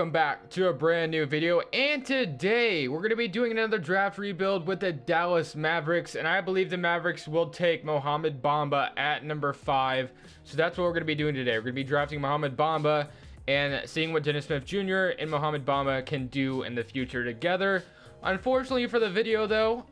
welcome back to a brand new video. And today we're going to be doing another draft rebuild with the Dallas Mavericks, and I believe the Mavericks will take Mohamed Bamba at number 5. So that's what we're going to be doing today. We're going to be drafting Mohamed Bamba and seeing what Dennis Smith Jr. and Mohamed Bamba can do in the future together. Unfortunately for the video though,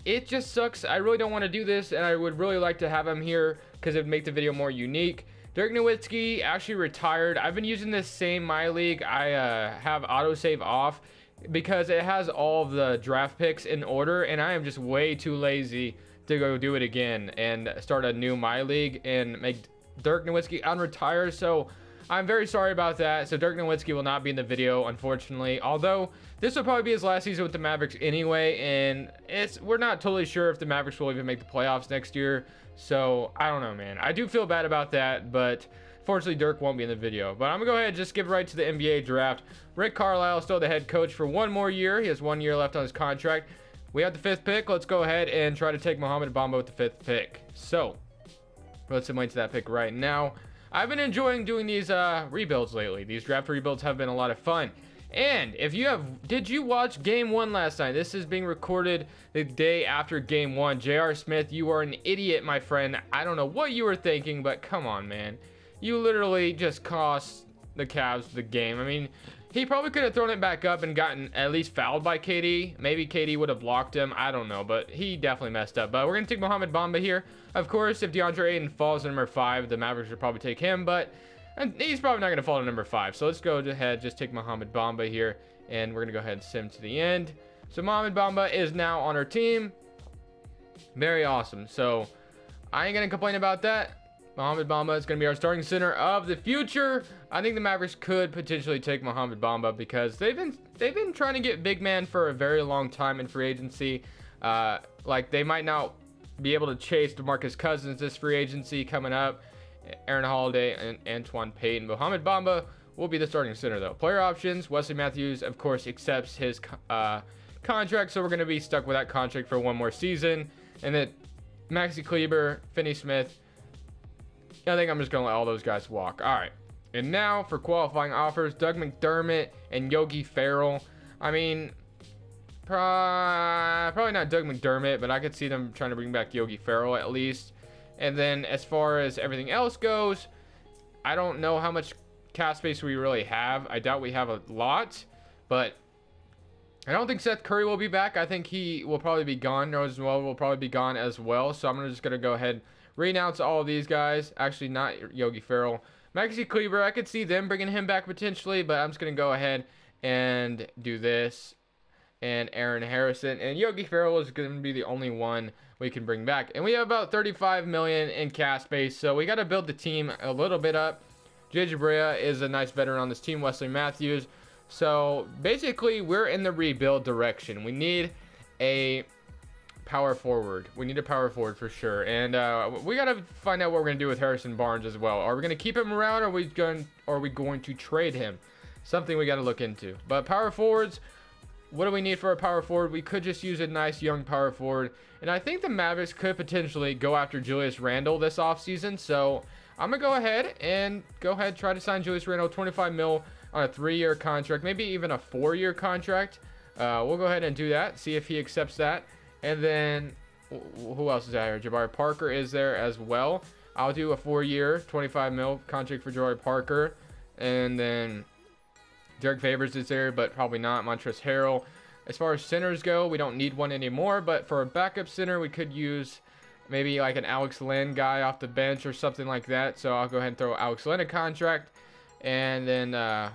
it just sucks. I really don't want to do this, and I would really like to have him here because it would make the video more unique. Dirk Nowitzki actually retired. I've been using this same My League. I have autosave off because it has all of the draft picks in order, and I am just way too lazy to go do it again and start a new My League and make Dirk Nowitzki unretire. So I'm very sorry about that. So Dirk Nowitzki will not be in the video, unfortunately. Although this will probably be his last season with the Mavericks anyway, and we're not totally sure if the Mavericks will even make the playoffs next year. So I don't know, man. I do feel bad about that, but fortunately Dirk won't be in the video. But I'm gonna go ahead and just skip right to the NBA draft. Rick Carlisle is still the head coach for one more year. He has 1 year left on his contract. We have the 5th pick. Let's go ahead and try to take Mohamed Bamba with the 5th pick. So let's submit to that pick right now. I've been enjoying doing these rebuilds lately. These draft rebuilds have been a lot of fun. And if you did you watch game 1 last night? This is being recorded the day after game 1. J.R. Smith, you are an idiot, my friend. I don't know what you were thinking, but come on, man. You literally just cost the Cavs the game. I mean, he probably could have thrown it back up and gotten at least fouled by KD. Maybe KD would have blocked him. I don't know, but he definitely messed up. But we're going to take Mohamed Bamba here. Of course, if DeAndre Ayton falls to number 5, the Mavericks would probably take him, but he's probably not going to fall to number 5. So let's go ahead, just take Mohamed Bamba here, and we're going to go ahead and sim to the end. So Mohamed Bamba is now on our team. Very awesome. So I ain't going to complain about that. Mohamed Bamba is going to be our starting center of the future. I think the Mavericks could potentially take Mohamed Bamba because they've been trying to get big man for a very long time in free agency. Like they might not be able to chase DeMarcus Cousins this free agency coming up. Aaron Holiday and Antoine Payton. Mohamed Bamba will be the starting center though. Player options: Wesley Matthews, of course, accepts his contract, so we're going to be stuck with that contract for one more season. And then Maxi Kleber, Finney Smith. I think I'm just going to let all those guys walk. All right. And now for qualifying offers, Doug McDermott and Yogi Ferrell. I mean, probably not Doug McDermott, but I could see them trying to bring back Yogi Ferrell at least. And then as far as everything else goes, I don't know how much cap space we really have. I doubt we have a lot, but I don't think Seth Curry will be back. I think he will probably be gone. Nerlens Noel will probably be gone as well. So I'm just going to go ahead and renounce all of these guys. Actually, not Yogi Ferrell. Maxi Kleber, I could see them bringing him back potentially, but I'm just going to go ahead and do this. And Aaron Harrison. And Yogi Ferrell is going to be the only one we can bring back. And we have about $35 million in cap space, so we got to build the team a little bit up. JJ Barea is a nice veteran on this team. Wesley Matthews. So basically, we're in the rebuild direction. We need a power forward. We need a power forward for sure. And we got to find out what we're going to do with Harrison Barnes as well. Are we going to keep him around, or are we going to trade him? Something we got to look into. But power forwards, what do we need for a power forward? We could just use a nice young power forward. And I think the Mavericks could potentially go after Julius Randle this offseason. So I'm going to go ahead and try to sign Julius Randle, 25 mil on a 3-year contract, maybe even a 4-year contract. We'll go ahead and do that, see if he accepts that. And then who else is out here? Jabari Parker is there as well. I'll do a 4-year, 25 mil contract for Jabari Parker. And then Derek Favors is there, but probably not. Montrezl Harrell. As far as centers go, we don't need one anymore, but for a backup center, we could use maybe like an Alex Len guy off the bench or something like that. So I'll go ahead and throw Alex Len a contract. And then as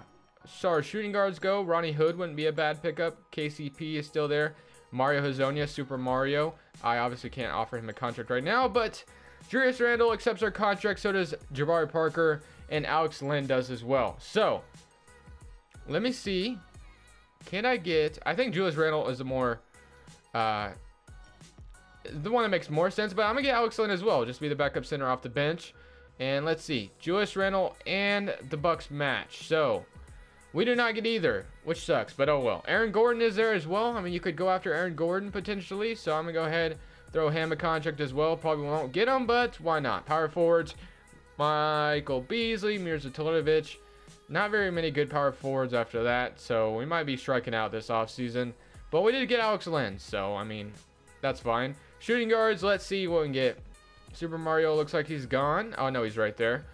far as shooting guards go, Ronnie Hood wouldn't be a bad pickup. KCP is still there. Mario Hezonja, Super Mario. I obviously can't offer him a contract right now, but Julius Randle accepts our contract. So does Jabari Parker, and Alex Len does as well. So let me see. Can I get... I think Julius Randle is the more... the one that makes more sense. But I'm going to get Alex Len as well. Just be the backup center off the bench. And let's see. Julius Randle and the Bucks match. So we do not get either, which sucks. But oh well. Aaron Gordon is there as well. I mean, you could go after Aaron Gordon potentially. So I'm going to go ahead, throw him a contract as well. Probably won't get him, but why not? Power forwards. Michael Beasley, Mirza Teletovic. Not very many good power forwards after that, so we might be striking out this offseason. But we did get Alex Len, so, I mean, that's fine. Shooting guards, let's see what we can get. Super Mario looks like he's gone. Oh, no, he's right there.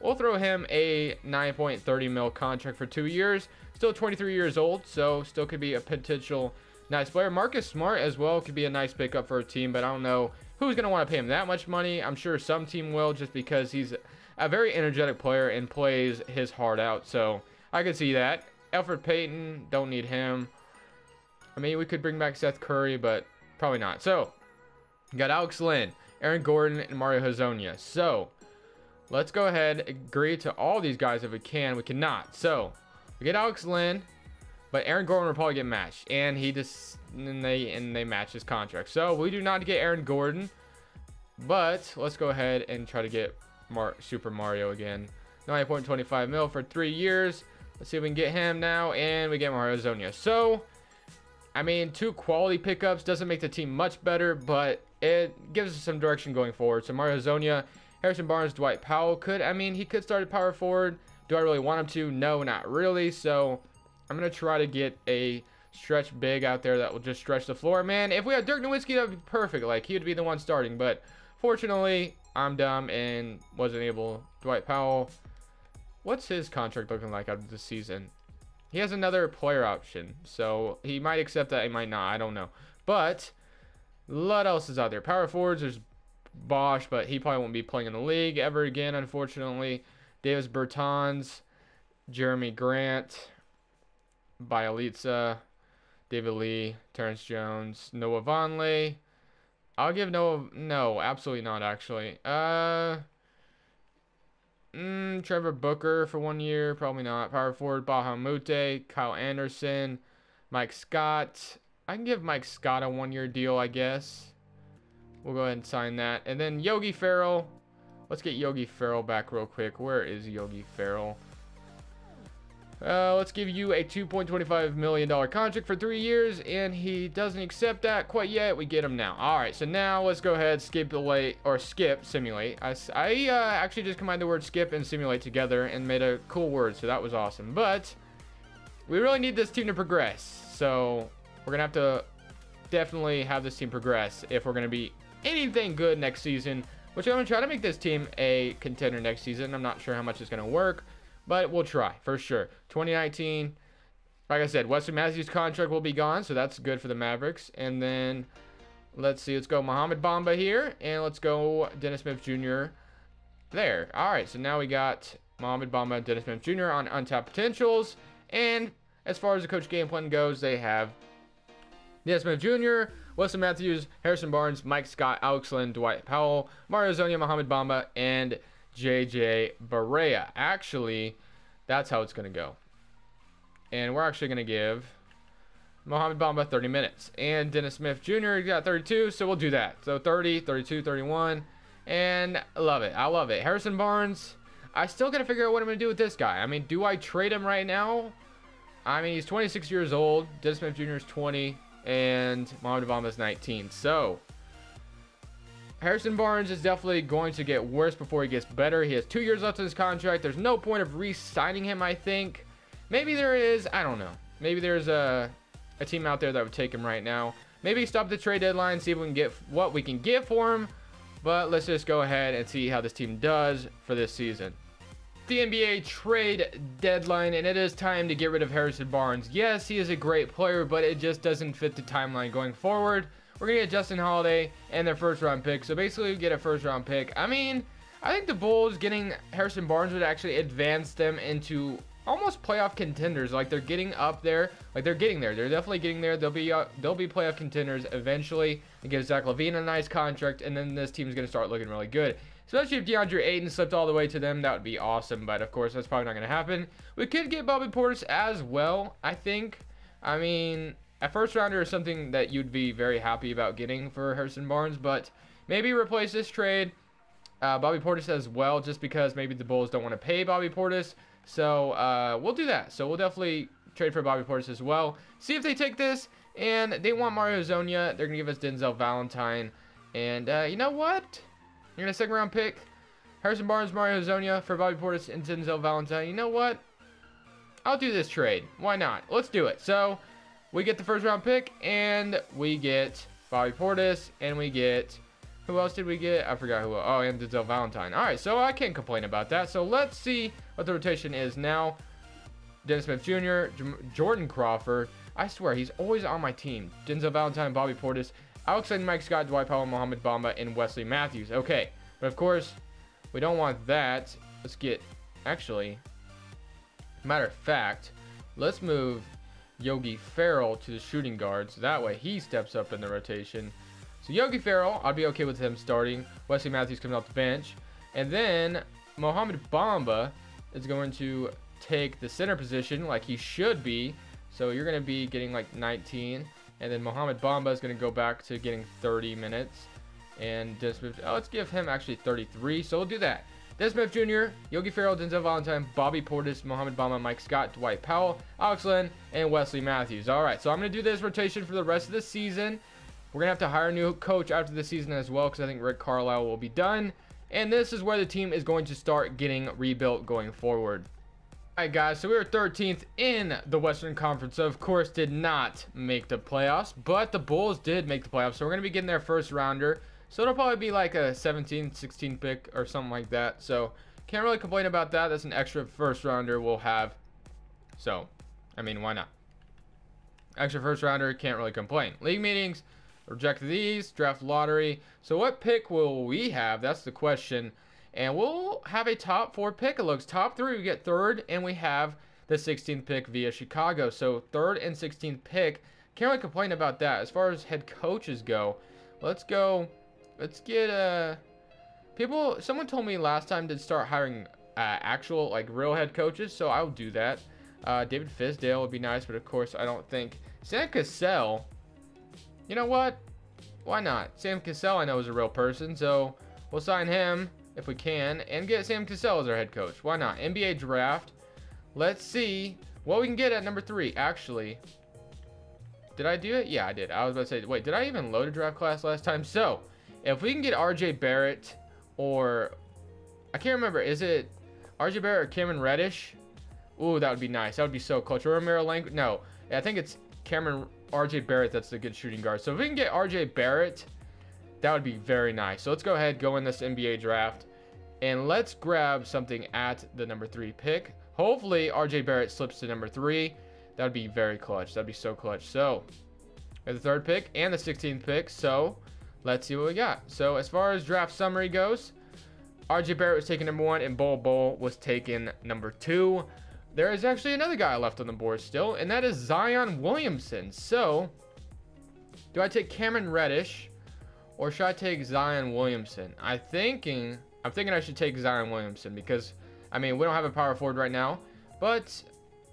We'll throw him a 9.30 mil contract for 2 years. Still 23 years old, so still could be a potential nice player. Marcus Smart as well could be a nice pickup for a team, but I don't know who's going to want to pay him that much money. I'm sure some team will, just because he's a very energetic player and plays his heart out. So I could see that. Elfrid Payton, don't need him. I mean, we could bring back Seth Curry, but probably not. So we got Alex Len, Aaron Gordon, and Mario Hezonja. So let's go ahead and agree to all these guys if we can. We cannot. So we get Alex Len, but Aaron Gordon will probably get matched, and they match his contract. So we do not get Aaron Gordon, but let's go ahead and try to get Super Mario again. 9.25 mil for 3 years. Let's see if we can get him now, and we get Mario Hezonja. So I mean, 2 quality pickups doesn't make the team much better, but it gives us some direction going forward. So Mario Hezonja, Harrison Barnes, Dwight Powell he could start at power forward. Do I really want him to? No, not really. So I'm going to try to get a stretch big out there that will just stretch the floor. Man, if we had Dirk Nowitzki, that would be perfect. Like, he would be the one starting. But fortunately, I'm dumb and wasn't able. Dwight Powell, what's his contract looking like out of this season? He has another player option, so he might accept that, he might not, I don't know. But what else is out there? Power forwards, there's Bosch, but he probably won't be playing in the league ever again, unfortunately. Davis Bertans, Jeremy Grant, Bielitsa, David Lee, Terrence Jones, Noah Vonleh. I'll give Noah, no, absolutely not, actually. Trevor Booker for 1 year, probably not. Power forward, Bahamute, Kyle Anderson, Mike Scott. I can give Mike Scott a 1-year deal, I guess. We'll go ahead and sign that. And then Yogi Ferrell. Let's get Yogi Ferrell back real quick. Where is Yogi Ferrell? Let's give you a $2.25 million contract for 3 years, and he doesn't accept that quite yet. We get him now. All right, so now let's go ahead, skip simulate. I actually just combined the word skip and simulate together and made a cool word, so that was awesome. But we really need this team to progress, so we're gonna have to definitely have this team progress if we're gonna be anything good next season, which I'm gonna try to make this team a contender next season. I'm not sure how much it's gonna work, but we'll try for sure. 2019, like I said, Wesley Matthews' contract will be gone, so that's good for the Mavericks. And then let's see, let's go Mohamed Bamba here, and let's go Dennis Smith Jr. there. All right, so now we got Mohamed Bamba and Dennis Smith Jr. on untapped potentials. And as far as the coach game plan goes, they have Dennis Smith Jr., Wesley Matthews, Harrison Barnes, Mike Scott, Alex Len, Dwight Powell, Mario Hezonja, Mohamed Bamba, and JJ Barea. Actually, that's how it's going to go. And we're actually going to give Mohamed Bamba 30 minutes. And Dennis Smith Jr. got 32, so we'll do that. So 30, 32, 31. And I love it. I love it. Harrison Barnes, I still got to figure out what I'm going to do with this guy. I mean, do I trade him right now? I mean, he's 26 years old. Dennis Smith Jr. is 20. And Mohamed Bamba is 19. So Harrison Barnes is definitely going to get worse before he gets better. He has 2 years left of his contract. There's no point of re-signing him, I think. Maybe there is. I don't know. Maybe there's a team out there that would take him right now. Maybe stop the trade deadline, see if we can get what we can get for him. But let's just go ahead and see how this team does for this season. The NBA trade deadline, and it is time to get rid of Harrison Barnes. Yes, he is a great player, but it just doesn't fit the timeline going forward. We're going to get Justin Holiday and their first-round pick. So basically, we get a first-round pick. I mean, I think the Bulls getting Harrison Barnes would actually advance them into almost playoff contenders. Like, they're getting up there. Like, they're getting there. They're definitely getting there. They'll be playoff contenders eventually. They give Zach LaVine a nice contract, and then this team is going to start looking really good. Especially if DeAndre Ayton slipped all the way to them, that would be awesome. But, of course, that's probably not going to happen. We could get Bobby Portis as well, I think. I mean, a first-rounder is something that you'd be very happy about getting for Harrison Barnes. But maybe replace this trade, Bobby Portis as well, just because maybe the Bulls don't want to pay Bobby Portis. So, we'll do that. So, we'll definitely trade for Bobby Portis as well. See if they take this. And they want Mario Hezonja. They're going to give us Denzel Valentine. And, you know what? You're going to second-round pick. Harrison Barnes, Mario Hezonja for Bobby Portis and Denzel Valentine. You know what? I'll do this trade. Why not? Let's do it. So, we get the first round pick, and we get Bobby Portis, and we get... Who else did we get? I forgot who. Oh, and Denzel Valentine. All right, so I can't complain about that. So let's see what the rotation is now. Dennis Smith Jr., Jordan Crawford. I swear, he's always on my team. Denzel Valentine, Bobby Portis, Alex Len, Mike Scott, Dwight Powell, Mohamed Bamba, and Wesley Matthews. Okay, but of course, we don't want that. Let's get... Actually, matter of fact, let's move Yogi Ferrell to the shooting guard. So that way, he steps up in the rotation. So Yogi Ferrell, I'd be okay with him starting. Wesley Matthews coming off the bench. And then Mohamed Bamba is going to take the center position like he should be. So you're going to be getting like 19. And then Mohamed Bamba is going to go back to getting 30 minutes. And Dennis Smith, let's give him actually 33. So we'll do that. Dennis Smith Jr., Yogi Ferrell, Denzel Valentine, Bobby Portis, Mohamed Bamba, Mike Scott, Dwight Powell, Alex Len, and Wesley Matthews. All right, so I'm going to do this rotation for the rest of the season. We're going to have to hire a new coach after the season as well because I think Rick Carlisle will be done. And this is where the team is going to start getting rebuilt going forward. All right, guys, so we were 13th in the Western Conference. So, of course, did not make the playoffs. But the Bulls did make the playoffs. So we're going to be getting their first rounder. So it'll probably be like a 17, 16 pick or something like that. So can't really complain about that. That's an extra first rounder we'll have. So, I mean, why not? Extra first rounder, can't really complain. League meetings. Reject these, draft lottery. So what pick will we have? That's the question. And we'll have a top 4 pick. It looks top 3. We get 3rd, and we have the 16th pick via Chicago. So 3rd and 16th pick. Can't really complain about that. As far as head coaches go, let's go. Let's get people. Someone told me last time to start hiring actual like real head coaches. So I'll do that. David Fisdale would be nice, but of course I don't think Sam Cassell. You know what? Why not? Sam Cassell I know is a real person, so we'll sign him if we can and get Sam Cassell as our head coach. Why not? NBA draft. Let's see what we can get at number 3. Actually, did I do it? Yeah, I did. I was about to say, wait, did I even load a draft class last time? So, if we can get RJ Barrett or I can't remember, is it RJ Barrett or Cameron Reddish? Ooh, that would be nice. That would be so clutch. Or Romero Lang. No, I think it's RJ Barrett that's the good shooting guard. So if we can get RJ Barrett, that would be very nice. So let's go ahead, go in this NBA draft, and let's grab something at the number 3 pick. Hopefully RJ Barrett slips to number 3. That would be very clutch. That'd be so clutch. So we have the 3rd pick and the 16th pick. So let's see what we got. So as far as draft summary goes, RJ Barrett was taken number 1 and Bol was taken number 2. There is actually another guy left on the board still, and that is Zion Williamson. So, do I take Cameron Reddish, or should I take Zion Williamson? I'm thinking I should take Zion Williamson because, I mean, we don't have a power forward right now. But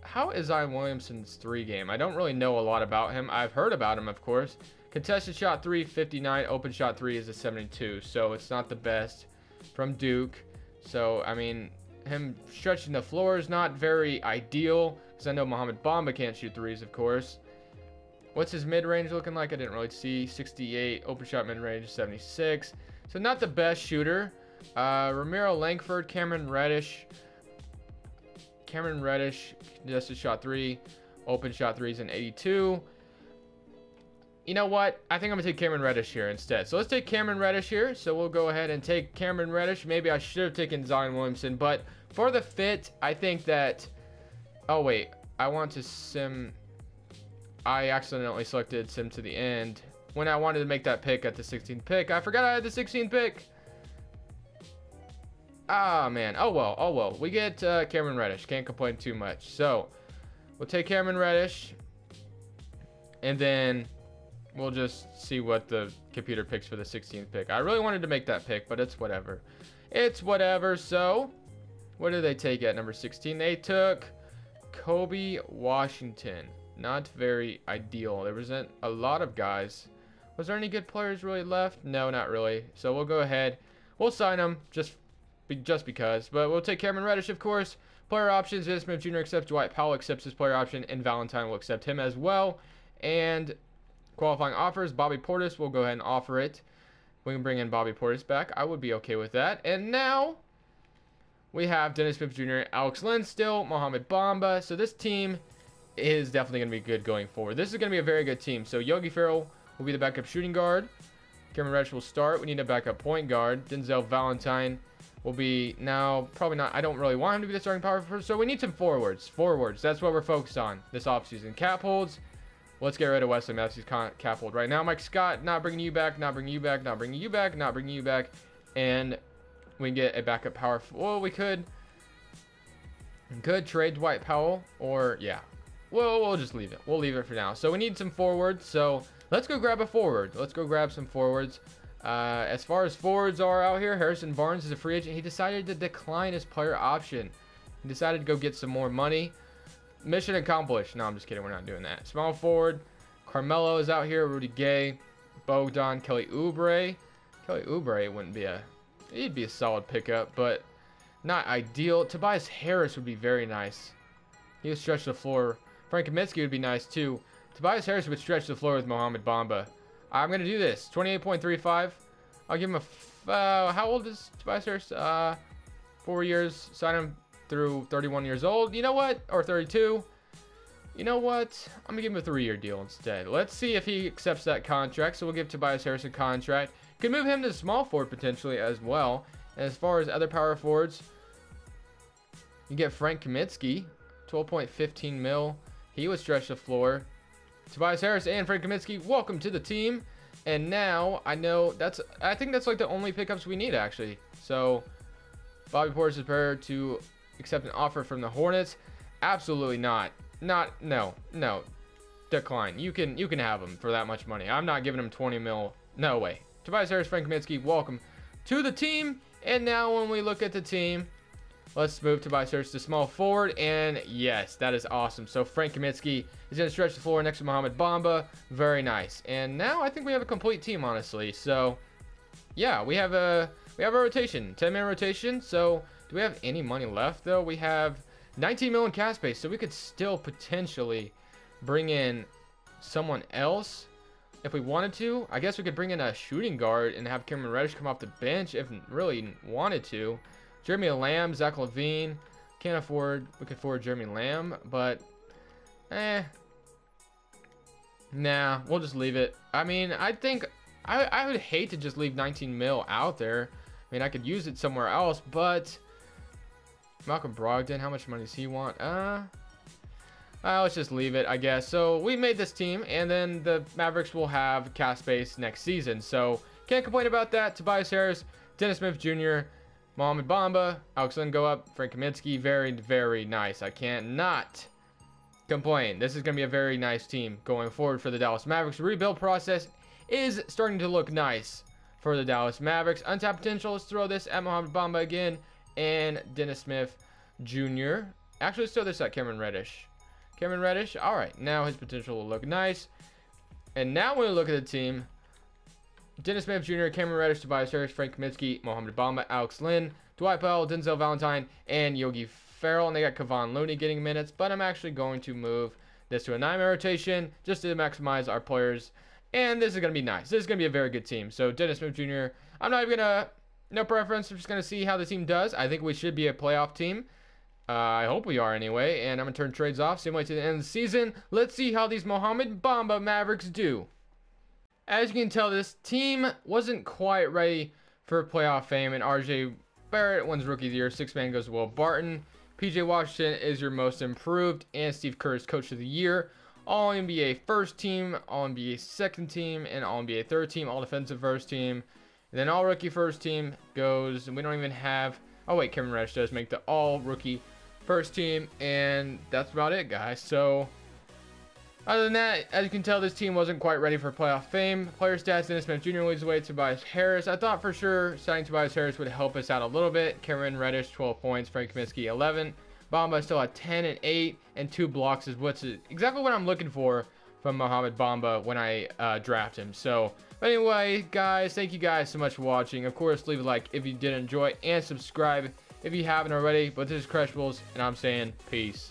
how is Zion Williamson's 3 game? I don't really know a lot about him. I've heard about him, of course. Contested shot 3, 59. Open shot 3 is a 72. So it's not the best from Duke. So, I mean, him stretching the floor is not very ideal because I know Mohamed Bamba can't shoot 3s, of course. What's his mid-range looking like? I didn't really see. 68. Open shot mid-range 76. So not the best shooter. Romero Langford, Cameron Reddish, contested shot 3, open shot 3 is an 82. You know what? I think I'm going to take Cameron Reddish here instead. So let's take Cameron Reddish here. So we'll go ahead and take Cameron Reddish. Maybe I should have taken Zion Williamson. But for the fit, I think that... Oh, wait. I want to sim... I accidentally selected sim to the end when I wanted to make that pick at the 16th pick. I forgot I had the 16th pick. Ah, man. Oh, well. Oh, well. We get Cameron Reddish. Can't complain too much. So we'll take Cameron Reddish. And then... we'll just see what the computer picks for the 16th pick. I really wanted to make that pick, but it's whatever. It's whatever. So, what did they take at number 16? They took Kobe Washington. Not very ideal. There wasn't a lot of guys. Was there any good players really left? No, not really. So, we'll go ahead. We'll sign them just because. But we'll take Cameron Reddish, of course. Player options. Dennis Smith Jr. accepts. Dwight Powell accepts his player option. And Valentine will accept him as well. And... qualifying offers, Bobby Portis, we'll go ahead and offer it. We can bring in Bobby Portis back. I would be okay with that. And now, we have Dennis Smith Jr., Alex Len still, Mohamed Bamba. So this team is definitely going to be good going forward. This is going to be a very good team. So Yogi Ferrell will be the backup shooting guard. Cameron Reddish will start. We need a backup point guard. Denzel Valentine will be now probably not. I don't really want him to be the starting power forward. So we need some forwards. That's what we're focused on this offseason. Cap holds. Let's get rid of Wesley Matthews cap hold right now. Mike Scott, not bringing you back, not bringing you back, not bringing you back, not bringing you back. And we can get a backup power. Well, we could trade Dwight Powell, or yeah. Well, we'll just leave it. We'll leave it for now. So we need some forwards. So let's go grab a forward. Let's go grab some forwards. As far as forwards are out here, Harrison Barnes is a free agent. He decided to decline his player option. He decided to go get some more money. Mission accomplished. No, I'm just kidding. We're not doing that. Small forward. Carmelo is out here. Rudy Gay. Bogdan. Kelly Oubre. Kelly Oubre wouldn't be a... He'd be a solid pickup, but not ideal. Tobias Harris would be very nice. He would stretch the floor. Frank Kaminsky would be nice too. Tobias Harris would stretch the floor with Mohamed Bamba. I'm going to do this. 28.35. I'll give him a... how old is Tobias Harris? 4 years. Sign him through 31 years old. You know what? Or 32. You know what? I'm going to give him a 3-year deal instead. Let's see if he accepts that contract. So we'll give Tobias Harris a contract. Could move him to small forward potentially as well. And as far as other power forwards, you get Frank Kaminsky. 12.15 mil. He would stretch the floor. Tobias Harris and Frank Kaminsky, welcome to the team. And now I know I think that's like the only pickups we need actually. So Bobby Portis is prepared to accept an offer from the Hornets. Absolutely not. No. Decline. You can have him for that much money. I'm not giving him 20 mil. No way. Tobias Harris, Frank Kaminsky, welcome to the team. And now when we look at the team, let's move Tobias Harris to small forward. And yes, that is awesome. So Frank Kaminsky is going to stretch the floor next to Mohamed Bamba. Very nice. And now I think we have a complete team, honestly. So yeah, we have a rotation, 10-man rotation. So do we have any money left though? We have 19 million cap space, so we could still potentially bring in someone else if we wanted to. I guess we could bring in a shooting guard and have Cameron Reddish come off the bench if really wanted to. Jeremy Lamb, Zach LaVine. We could afford Jeremy Lamb, but nah, we'll just leave it. I mean, I think I would hate to just leave 19 mil out there. I mean, I could use it somewhere else, but Malcolm Brogdon, how much money does he want? Let's just leave it, I guess. So we made this team, and then the Mavericks will have cap space next season. So can't complain about that. Tobias Harris, Dennis Smith Jr., Mohamed Bamba, Alex Len go up, Frank Kaminsky, very, very nice. I cannot complain. This is going to be a very nice team going forward for the Dallas Mavericks. The rebuild process is starting to look nice for the Dallas Mavericks. Untapped potential. Let's throw this at Mohamed Bamba again and Dennis Smith Jr. Actually, let's throw this at Cameron Reddish. Cameron Reddish. All right, now his potential will look nice. And now when we look at the team, Dennis Smith Jr., Cameron Reddish, Tobias Harris, Frank Kaminsky, Mohamed Bamba, Alex Len, Dwight Powell, Denzel Valentine, and Yogi Ferrell. And they got Kevon Looney getting minutes. But I'm actually going to move this to a 9-man rotation just to maximize our players. And this is going to be nice. This is going to be a very good team. So Dennis Smith Jr., I'm not even going to, no preference. I'm just going to see how the team does. I think we should be a playoff team. I hope we are anyway. And I'm going to turn trades off. Same way to the end of the season. Let's see how these Mohamed Bamba Mavericks do. As you can tell, this team wasn't quite ready for playoff fame, and RJ Barrett wins Rookie of the Year. 6-man goes to Will Barton. PJ Washington is your most improved, and Steve Kerr is Coach of the Year. All-NBA first team, All-NBA second team, and All-NBA third team, All-Defensive first team. And then All-Rookie first team goes, and we don't even have... Oh, wait, Cameron Reddish does make the All-Rookie first team, and that's about it, guys. So... other than that, as you can tell, this team wasn't quite ready for playoff fame. Player stats, Dennis Smith Jr. leads the way to Tobias Harris. I thought for sure signing Tobias Harris would help us out a little bit. Cameron Reddish, 12 points. Frank Kaminsky, 11. Bamba still at 10 and 8 and 2 blocks is exactly what I'm looking for from Mohamed Bamba when I draft him. So, but anyway, guys, thank you guys so much for watching. Of course, leave a like if you did enjoy and subscribe if you haven't already. But this is Crushables, and I'm saying peace.